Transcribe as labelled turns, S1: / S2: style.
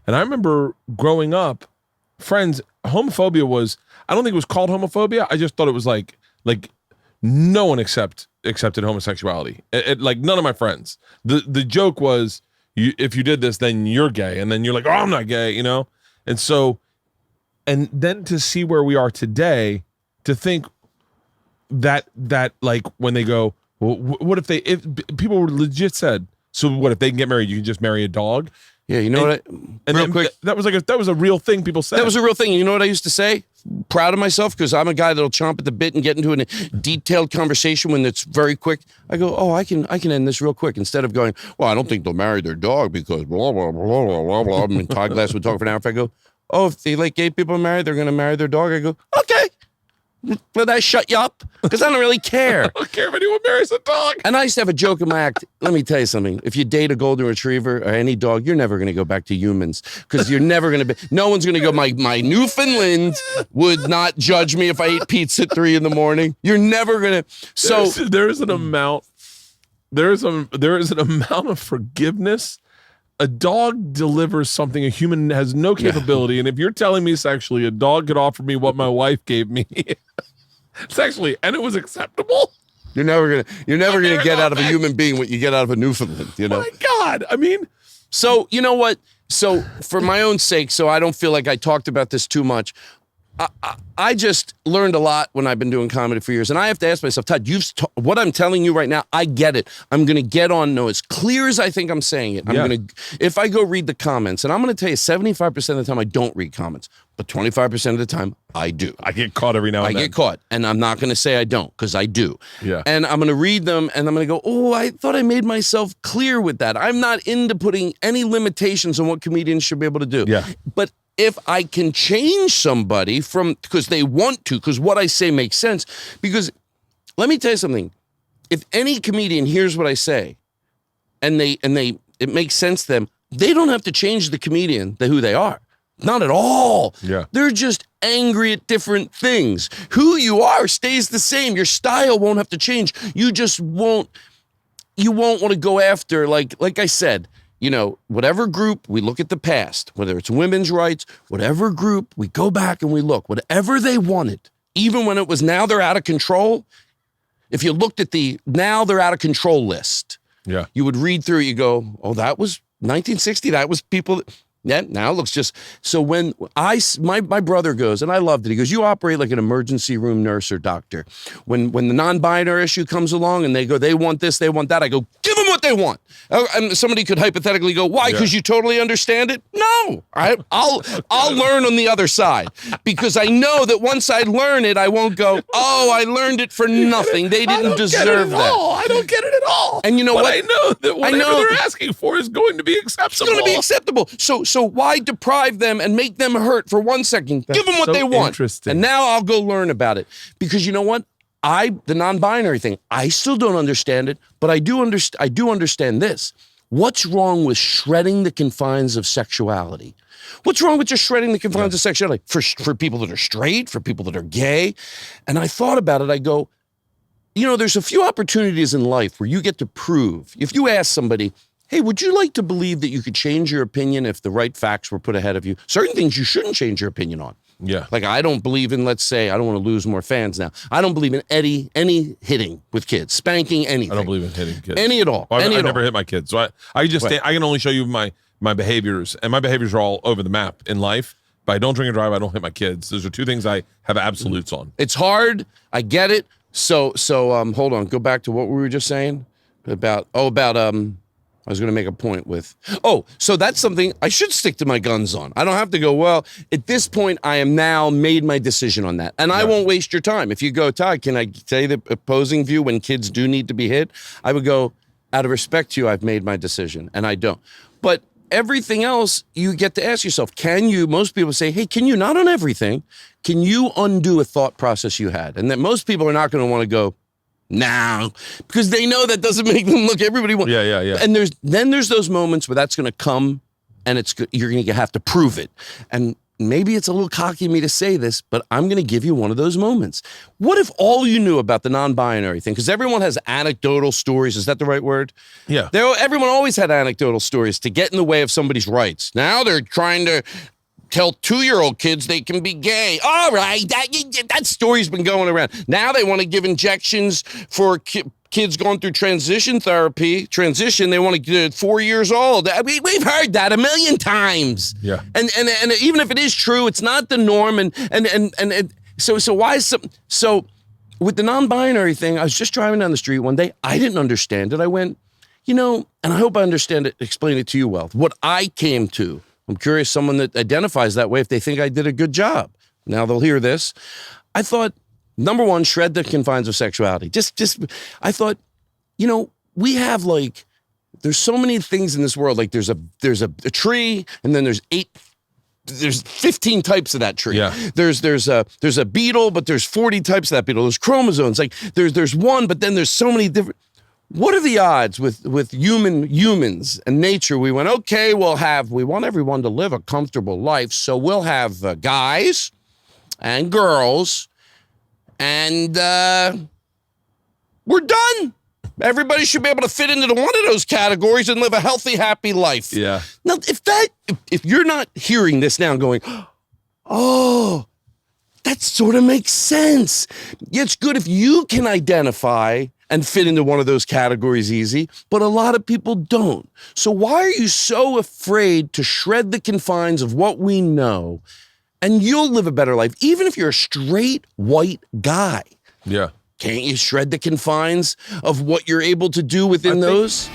S1: And I remember growing up, friends, homophobia was, I don't think it was called homophobia. I just thought it was like no one accepted homosexuality. Like none of my friends. The joke was, if you did this, then you're gay. And then you're like, oh, I'm not gay, you know? And so, and then to see where we are today, to think that like when they go, well, what if people were legit said, so what if they can get married, you can just marry a dog?
S2: Yeah, you know what?
S1: Real quick, that was a real thing people said.
S2: That was a real thing. You know what I used to say? Proud of myself because I'm a guy that'll chomp at the bit and get into a detailed conversation when it's very quick. I go, oh, I can end this real quick instead of going, well, I don't think they'll marry their dog because blah, blah, blah, blah, blah, blah. I mean, Todd Glass would talk for an hour. If I go, oh, if they let gay people marry, they're going to marry their dog. I go, okay. Will that shut you up? Because I don't really care.
S1: I don't care if anyone marries a dog.
S2: And I used to have a joke in my act. Let me tell you something. If you date a golden retriever or any dog, you're never going to go back to humans because you're never going to be. No one's going to go. My Newfoundland would not judge me if I ate pizza at 3 a.m. You're never going to. So
S1: there is an amount of forgiveness. A dog delivers something a human has no capability. And if you're telling me sexually, a dog could offer me what my wife gave me sexually, and it was acceptable.
S2: You're never gonna get out of a human being what you get out of a Newfoundland. You know.
S1: My God, I mean.
S2: So you know what? So for my own sake, so I don't feel like I talked about this too much. I just learned a lot when I've been doing comedy for years, and I have to ask myself, Todd, what I'm telling you right now, I get it. I'm going to get on as clear as I think I'm saying it. If I go read the comments, and I'm going to tell you 75% of the time I don't read comments, but 25% of the time I do.
S1: I get caught every now and then.
S2: I get caught, and I'm not going to say I don't, because I do.
S1: Yeah.
S2: And I'm going to read them, and I'm going to go, oh, I thought I made myself clear with that. I'm not into putting any limitations on what comedians should be able to do.
S1: Yeah.
S2: But if I can change somebody because they want to, because what I say makes sense, because let me tell you something. If any comedian hears what I say and it makes sense to them, they don't have to change the comedian who they are. Not at all.
S1: Yeah.
S2: They're just angry at different things. Who you are stays the same. Your style won't have to change. You just won't want to go after, like I said, you know, whatever group, we look at the past, whether it's women's rights, whatever group, we go back and we look, whatever they wanted, even when it was now they're out of control. If you looked at the now they're out of control list, you would read through it, you go, oh, that was 1960, that was people. Yeah, now it looks just, so when my brother goes, and I loved it, he goes, you operate like an emergency room nurse or doctor. When the non-binary issue comes along and they go, they want this, they want that, I go, give them what they want. And somebody could hypothetically go, why? Because you totally understand it? No, I'll learn on the other side, because I know that once I learn it, I won't go, oh, I learned it for nothing. They didn't deserve that.
S1: I don't get it at all.
S2: And you know what?
S1: I know that whatever they're asking for is going to be acceptable.
S2: It's going to be acceptable. So why deprive them and make them hurt for 1 second? Give them what they want.
S1: Interesting.
S2: And now I'll go learn about it. Because you know what? The non-binary thing, I still don't understand it, but I do understand this. What's wrong with shredding the confines of sexuality? What's wrong with just shredding the confines of sexuality? For people that are straight, for people that are gay? And I thought about it. I go, you know, there's a few opportunities in life where you get to prove. If you ask somebody, hey, would you like to believe that you could change your opinion if the right facts were put ahead of you? Certain things you shouldn't change your opinion on.
S1: Yeah.
S2: Like I don't believe in, let's say, I don't want to lose more fans now. I don't believe in any hitting with kids, spanking, anything.
S1: I don't believe in hitting kids.
S2: Any at all.
S1: Well, I never hit my kids. So I can only show you my behaviors, and my behaviors are all over the map in life. But I don't drink and drive. I don't hit my kids. Those are two things I have absolutes on.
S2: It's hard. I get it. So hold on. Go back to what we were just saying about I was going to make a point with, so that's something I should stick to my guns on. I don't have to go, well, at this point, I am now made my decision on that. And I won't waste your time. If you go, Todd, can I tell you the opposing view when kids do need to be hit? I would go, out of respect to you, I've made my decision, and I don't. But everything else, you get to ask yourself, most people say, hey, can you, not on everything, can you undo a thought process you had? And that most people are not going to want to go, now, because they know that doesn't make them look. Everybody wants.
S1: Yeah.
S2: And there's those moments where that's going to come, and you're going to have to prove it. And maybe it's a little cocky of me to say this, but I'm going to give you one of those moments. What if all you knew about the non-binary thing? Because everyone has anecdotal stories. Is that the right word?
S1: Yeah.
S2: Everyone always had anecdotal stories to get in the way of somebody's rights. Now they're trying to tell 2-year-old kids they can be gay. All right, that story's been going around. Now they want to give injections for kids going through transition therapy. They want to get 4 years old. We've heard that a million times.
S1: Yeah.
S2: And even if it is true, it's not the norm. So why is so with the non-binary thing? I was just driving down the street one day. I didn't understand it. I went, and I hope I explain it to you well. What I came to. I'm curious, someone that identifies that way, if they think I did a good job. Now they'll hear this. I thought, number one, shred the confines of sexuality. I thought, we have there's so many things in this world. Like there's a tree, and then there's 15 types of that tree.
S1: Yeah.
S2: There's a beetle, but there's 40 types of that beetle. There's chromosomes. Like there's one, but then there's so many different. What are the odds with humans and nature? We went, okay, we want everyone to live a comfortable life, so we'll have guys and girls, and we're done. Everybody should be able to fit into one of those categories and live a healthy, happy life.
S1: Yeah.
S2: Now, if you're not hearing this now and going, oh, that sort of makes sense. It's good if you can identify and fit into one of those categories easy, but a lot of people don't. So why are you so afraid to shred the confines of what we know, and you'll live a better life, even if you're a straight white guy?
S1: Yeah.
S2: Can't you shred the confines of what you're able to do within those?